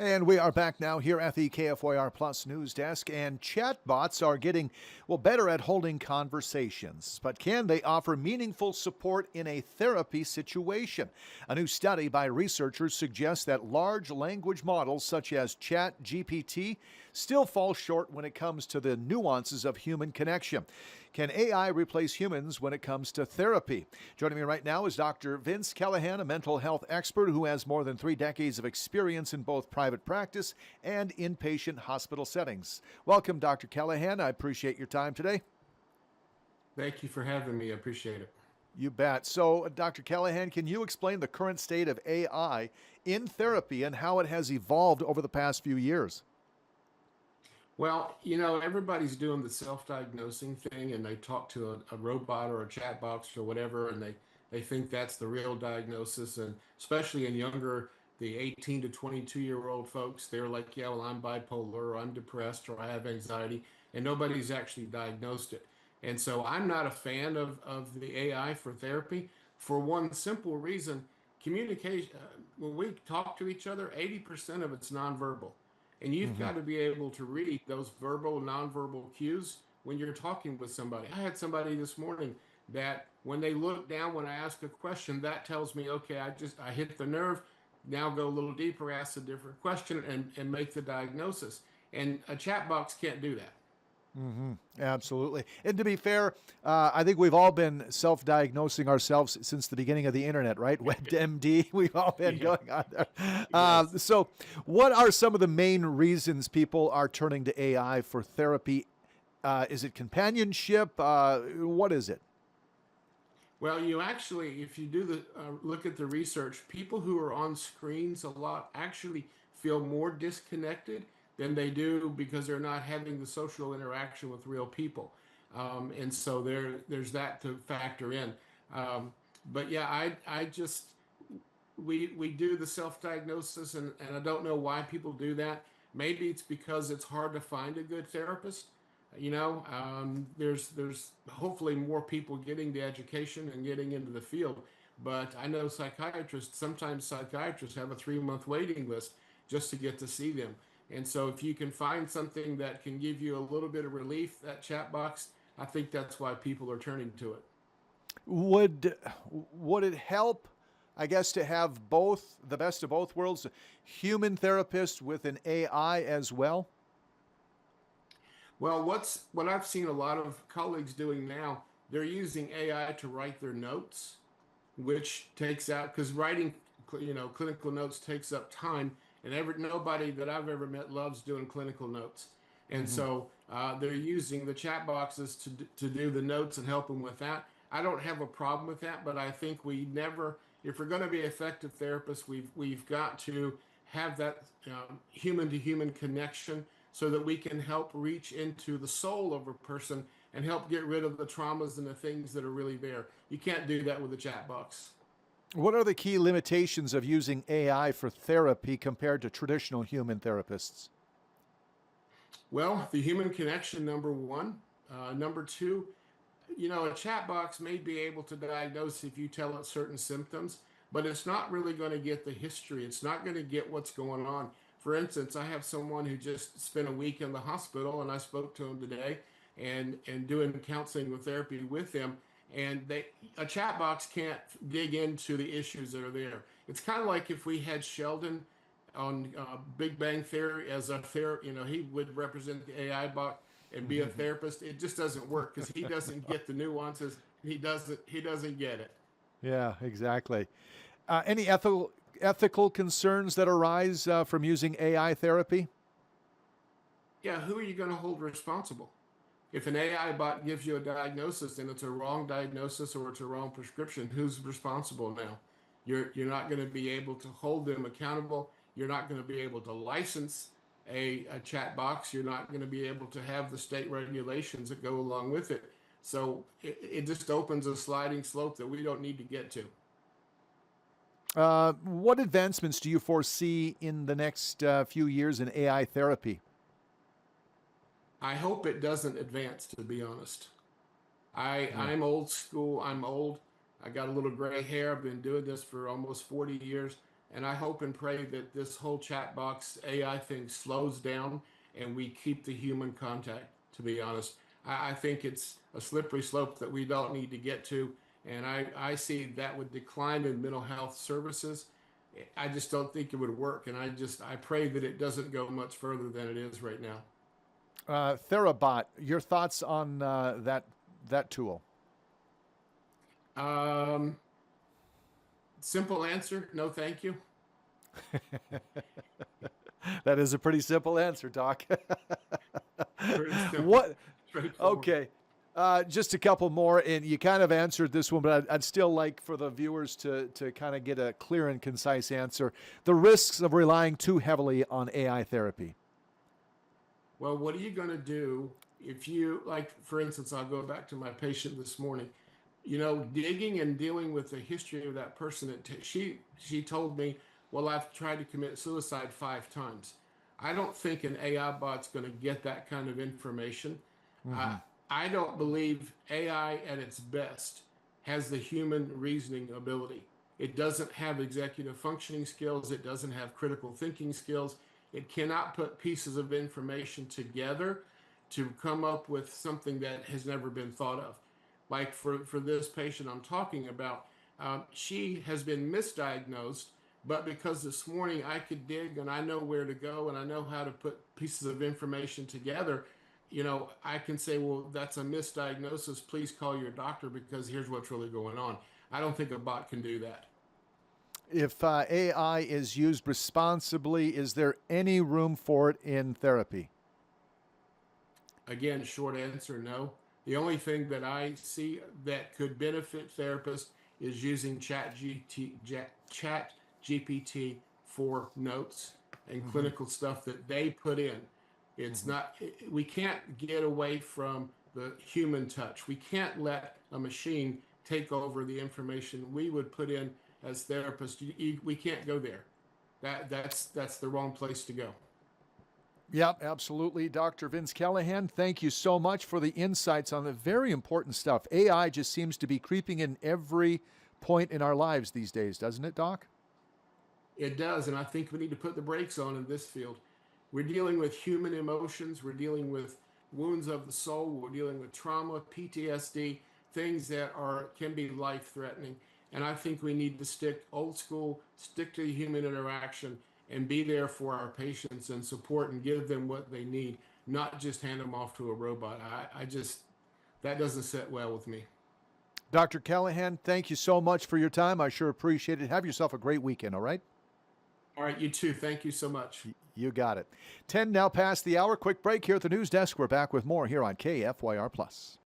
And we are back now here at the KFYR Plus News Desk, and chatbots are getting, well, better at holding conversations. But can they offer meaningful support in a therapy situation? A new study by researchers suggests that large language models such as ChatGPT still fall short when it comes to the nuances of human connection. Can AI replace humans when it comes to therapy? Joining me right now is Dr. Vince Callahan, a mental health expert who has more than 3 decades of experience in both private practice and inpatient hospital settings. Welcome, Dr. Callahan. I appreciate your time today. Thank you for having me. I appreciate it. You bet. So, Dr. Callahan, can you explain the current state of AI in therapy and how it has evolved over the past few years? Well, everybody's doing the self-diagnosing thing and they talk to a robot or a chat box or whatever, and they think that's the real diagnosis. And especially in the 18 to 22-year-old folks, they're like, yeah, well, I'm bipolar or I'm depressed or I have anxiety, and nobody's actually diagnosed it. And so I'm not a fan of the AI for therapy for one simple reason. Communication, when we talk to each other, 80% of it's nonverbal. And you've Mm-hmm. got to be able to read those verbal, nonverbal cues when you're talking with somebody. I had somebody this morning that when they look down when I ask a question, that tells me, okay, I hit the nerve. Now go a little deeper, ask a different question, and make the diagnosis. And a chat box can't do that. Mm-hmm. Absolutely. And to be fair, I think we've all been self diagnosing ourselves since the beginning of the internet, right? WebMD, we've all been Yeah. going on there. Yes. So, what are some of the main reasons people are turning to AI for therapy? Is it companionship? What is it? Well, you actually, if you do the look at the research, people who are on screens a lot actually feel more disconnected than they do because they're not having the social interaction with real people. And so there's that to factor in. But yeah, I just we do the self-diagnosis, and I don't know why people do that. Maybe it's because it's hard to find a good therapist. There's hopefully more people getting the education and getting into the field. But I know sometimes psychiatrists have a 3-month waiting list just to get to see them. And so if you can find something that can give you a little bit of relief, that chat box, I think that's why people are turning to it. Would would it help, I guess, to have both the best of both worlds, human therapist with an AI as well? Well, what I've seen a lot of colleagues doing now, they're using AI to write their notes, which takes out because writing, clinical notes takes up time, and nobody that I've ever met loves doing clinical notes. And Mm-hmm. so they're using the chat boxes to do the notes and help them with that. I don't have a problem with that, but I think if we're going to be effective therapists, we've got to have that human to human connection so that we can help reach into the soul of a person and help get rid of the traumas and the things that are really there. You can't do that with a chat box. What are the key limitations of using AI for therapy compared to traditional human therapists? Well, the human connection, number one. Number two, a chat box may be able to diagnose if you tell it certain symptoms, but it's not really going to get the history. It's not going to get what's going on. For instance, I have someone who just spent a week in the hospital, and I spoke to him today, and doing counseling with therapy with him. And a chat box can't dig into the issues that are there. It's kind of like if we had Sheldon on Big Bang Theory as he would represent the AI bot and be a therapist. It just doesn't work because he doesn't get the nuances. He doesn't get it. Yeah, exactly. Any ethical concerns that arise from using AI therapy? Yeah, who are you going to hold responsible? If an AI bot gives you a diagnosis and it's a wrong diagnosis or it's a wrong prescription, who's responsible now? You're not going to be able to hold them accountable. You're not going to be able to license a chat box. You're not going to be able to have the state regulations that go along with it. So it just opens a sliding slope that we don't need to get to. What advancements do you foresee in the next few years in AI therapy? I hope it doesn't advance, to be honest. Yeah. I'm old school. I'm old. I got a little gray hair. I've been doing this for almost 40 years. And I hope and pray that this whole chat box AI thing slows down and we keep the human contact, to be honest. I think it's a slippery slope that we don't need to get to. And I see that would decline in mental health services. I just don't think it would work. And I pray that it doesn't go much further than it is right now. Therabot, your thoughts on that tool? Um, Simple answer, no thank you. That is a pretty simple answer, Doc. Pretty simple, What? straightforward. Okay. Just a couple more, and you kind of answered this one, but I'd still like for the viewers to kind of get a clear and concise answer. The risks of relying too heavily on AI therapy. Well, what are you going to do if you, like, for instance, I'll go back to my patient this morning. Digging and dealing with the history of that person. She told me, well, I've tried to commit suicide 5 times. I don't think an AI bot's going to get that kind of information. Mm-hmm. I don't believe AI at its best has the human reasoning ability. It doesn't have executive functioning skills. It doesn't have critical thinking skills. It cannot put pieces of information together to come up with something that has never been thought of. Like for this patient I'm talking about, she has been misdiagnosed, but because this morning I could dig and I know where to go and I know how to put pieces of information together, I can say, well, that's a misdiagnosis. Please call your doctor because here's what's really going on. I don't think a bot can do that. If AI is used responsibly, is there any room for it in therapy? Again, short answer, no. The only thing that I see that could benefit therapists is using Chat GPT for notes and Mm-hmm. clinical stuff that they put in. It's Mm-hmm. not, we can't get away from the human touch. We can't let a machine take over the information we would put in as therapists. We can't go there. That's the wrong place to go. Yep, absolutely. Dr. Vince Callahan, thank you so much for the insights on the very important stuff. AI just seems to be creeping in every point in our lives these days, doesn't it, Doc? It does, and I think we need to put the brakes on in this field. We're dealing with human emotions, we're dealing with wounds of the soul, we're dealing with trauma, PTSD, things that can be life-threatening. And I think we need to stick old school, stick to human interaction, and be there for our patients and support and give them what they need, not just hand them off to a robot. I just that doesn't sit well with me. Dr. Callahan, thank you so much for your time. I sure appreciate it. Have yourself a great weekend, all right? All right, you too. Thank you so much. You got it. 10 now past the hour. Quick break here at the news desk. We're back with more here on KFYR Plus.